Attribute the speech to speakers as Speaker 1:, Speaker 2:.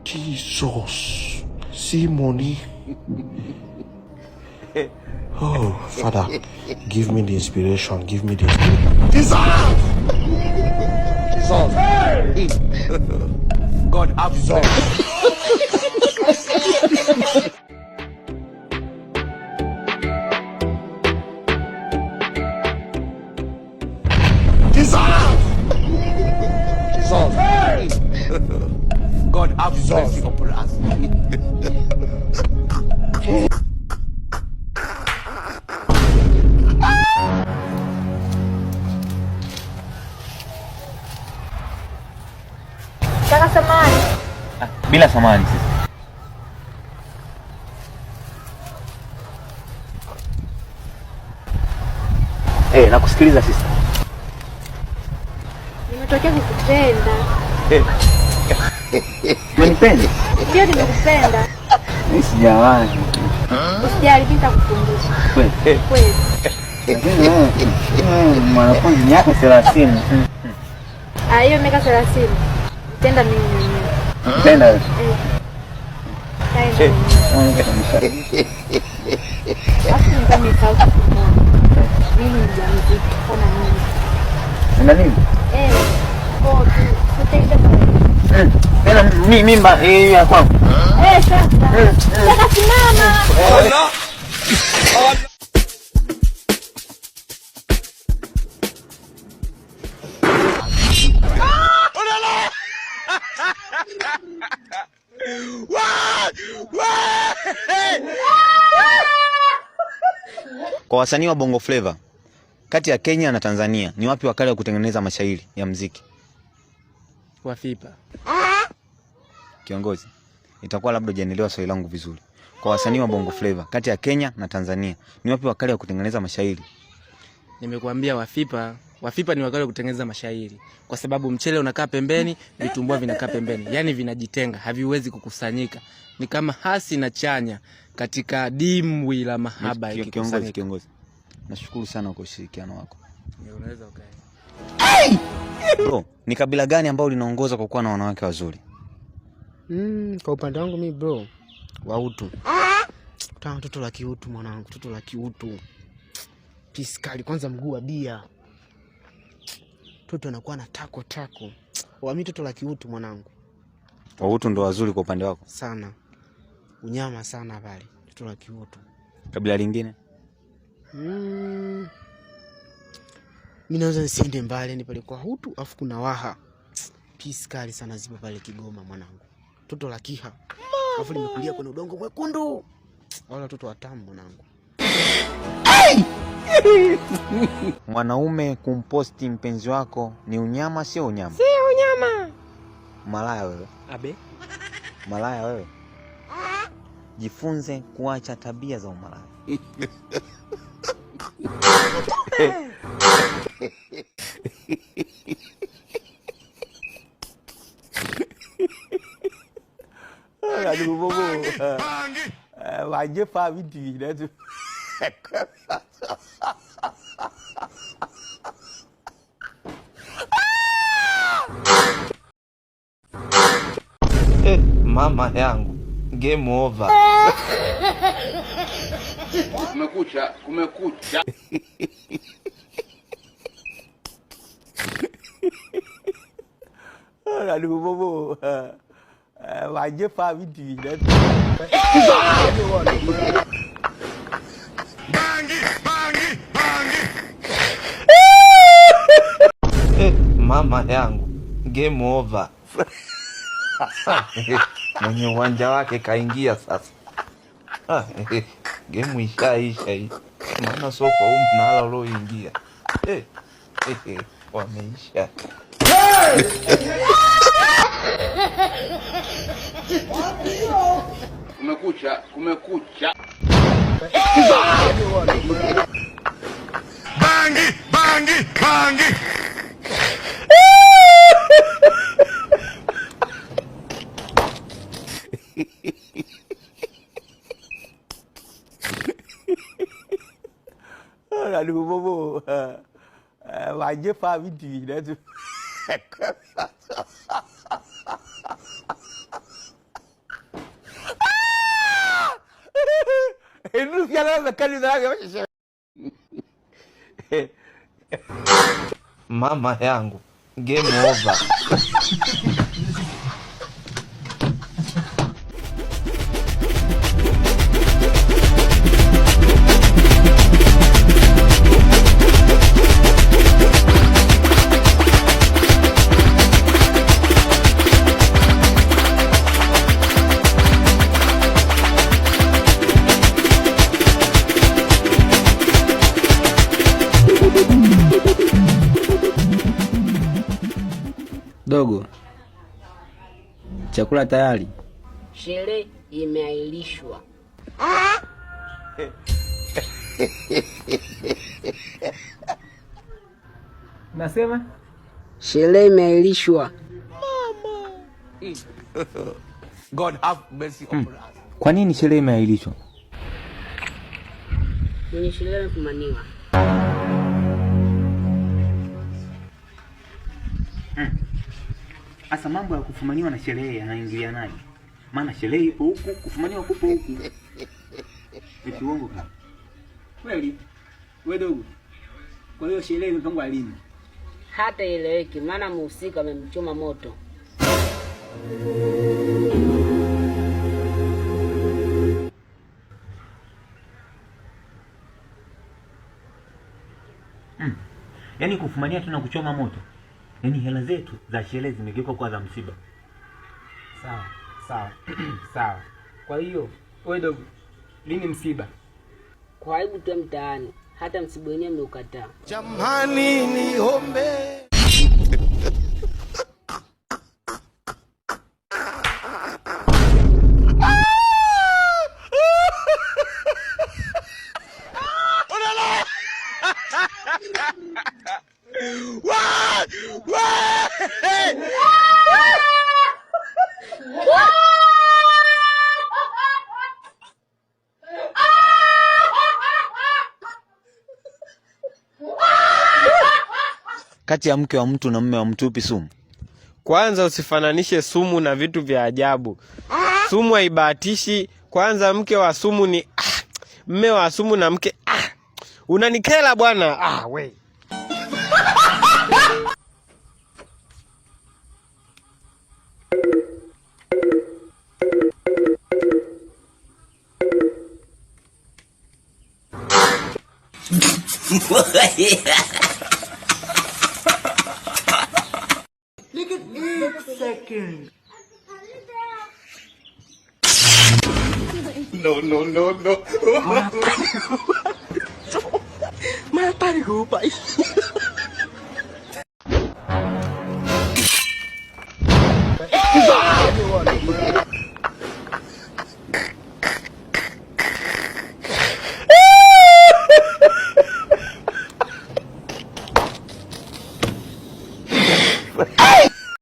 Speaker 1: Jesus, see money. Oh, Father, give me the inspiration. Give me the inspiration. Jesus! Jesus! Hey! God have Jesus. Jesus! Jesus! Hey! God have Jesus. Mercy upon us.
Speaker 2: Kaka samani.
Speaker 3: Bila samani sisi. Nakusikiliza sisi.
Speaker 2: Nimetokea kukupenda.
Speaker 3: Unanipenda?
Speaker 2: Ndio nimekupenda.
Speaker 3: Mimi sijawahi.
Speaker 2: Usijali nitakufundisha.
Speaker 3: Kweli.
Speaker 2: Kweli.
Speaker 3: Mwanafunzi miaka 30.
Speaker 2: Hiyo miaka 30. Tenda mimi mwenyewe.
Speaker 3: Tenda wewe.
Speaker 2: Basi nikamsahau kukumbuka. Mimi ni mjamzito kama nini?
Speaker 3: Una nini? Tena mimba ya kwangu.
Speaker 2: Sasa. Sasa simama.
Speaker 3: Kwa wasanii wa Bongo Flava kati ya Kenya na Tanzania ni wapi wakali wa kutengeneza mashairi ya muziki?
Speaker 4: Wafipa.
Speaker 3: Kiongozi, itakuwa labda hujanielewa swali langu vizuri. Kwa wasanii wa Bongo Flava kati ya Kenya na Tanzania ni wapi wakali wa kutengeneza mashairi?
Speaker 4: Nimekuambia Wafipa. Wafipa ni wakali wa kutengeneza mashairi kwa sababu mchele unakaa pembeni, vitumbua vinakaa pembeni. Yaani vinajitenga, haviwezi kukusanyika. Ni kama hasi na chanya katika dimbwi la mahaba ikikusanyika.
Speaker 3: Kiongozi. Nashukuru sana kwa ushirikiano wako.
Speaker 4: Unaweza ukae.
Speaker 3: Bro, ni kabila gani ambao linaongoza kwa kuwa na wanawake wazuri?
Speaker 5: Kwa upande wangu mimi bro, Wahutu. Kutana mtoto la kiutu mwanangu, mtoto la kiutu. Piskali kwanza mguu wa bia. Mtoto anakuwa na tako. Mimi mtoto la kiutu mwanangu.
Speaker 3: Wahutu ndo wazuri kwa upande wako?
Speaker 5: Sana. Unyama sana pale, mtoto la kiutu.
Speaker 3: Kabila lingine?
Speaker 5: Mimi naweza nisiende mbali, ni pale kwa Hutu afu kuna Waha. Piskali sana zipo pale Kigoma mwanangu. Mtoto la Kiha. Afu nimekulia kwenye udongo mwekundu. Wala watoto watamu mwanangu.
Speaker 3: Mwanaume kumposti mpenzi wako ni unyama sio unyama?
Speaker 2: Sio unyama.
Speaker 3: Malaya wewe.
Speaker 4: Abe.
Speaker 3: Malaya wewe. Jifunze kuacha tabia za umalaya. Aduh bobo. Wajib Pak Widi dah tu.
Speaker 1: Mama yangu, game over.
Speaker 6: Kumekucha.
Speaker 3: Aduh bobo. Wajib Pak Widi dah tu.
Speaker 1: Mama yangu, game over. Mwenye uwanja wake kaingia sasa. Game ishaisha hii. Maana sofa huu mnala ulioingia. Wameisha.
Speaker 6: Kumekucha. Bangi.
Speaker 3: Aduh bobo.
Speaker 1: Waje fa video na tu. Inu fiala na kali na yake.
Speaker 7: Mama yangu, game over.
Speaker 8: Dogo, chakula tayari.
Speaker 2: Sherehe imeahirishwa.
Speaker 8: Nasema
Speaker 2: Sherehe imeahirishwa.
Speaker 1: God have mercy upon us.
Speaker 8: kwa nini sherehe imeahirishwa?
Speaker 2: Mwenye sherehe amefumaniwa.
Speaker 3: Asa mambo ya kufumaniwa na sherehe yanaingilianaje? Maana sherehe ipo huku, kufumaniwa kupo huku. Eti uongo kama.
Speaker 8: Kweli? Wewe dogo. Kwa hiyo sherehe imepangwa lini?
Speaker 2: Hata ileweki, maana mhusika amemchoma moto.
Speaker 3: Yaani kufumania tuna kuchoma moto. Yaani hela zetu za sherehe zimegeuka kwa za msiba.
Speaker 8: Sawa. Sawa. Kwa hiyo wewe dogo, lini msiba?
Speaker 2: Kwa aibu tu mtaani, hata msiba wenyewe mmeukataa.
Speaker 1: Jamani niombe.
Speaker 3: Kati ya mke wa mtu na mume wa mtu upi sumu?
Speaker 9: Kwanza usifananishe sumu na vitu vya ajabu. Sumu haibahatishi. Kwanza mke wa sumu ni mme wa sumu na mke unanikela bwana. We.
Speaker 1: No. Mata ko pa.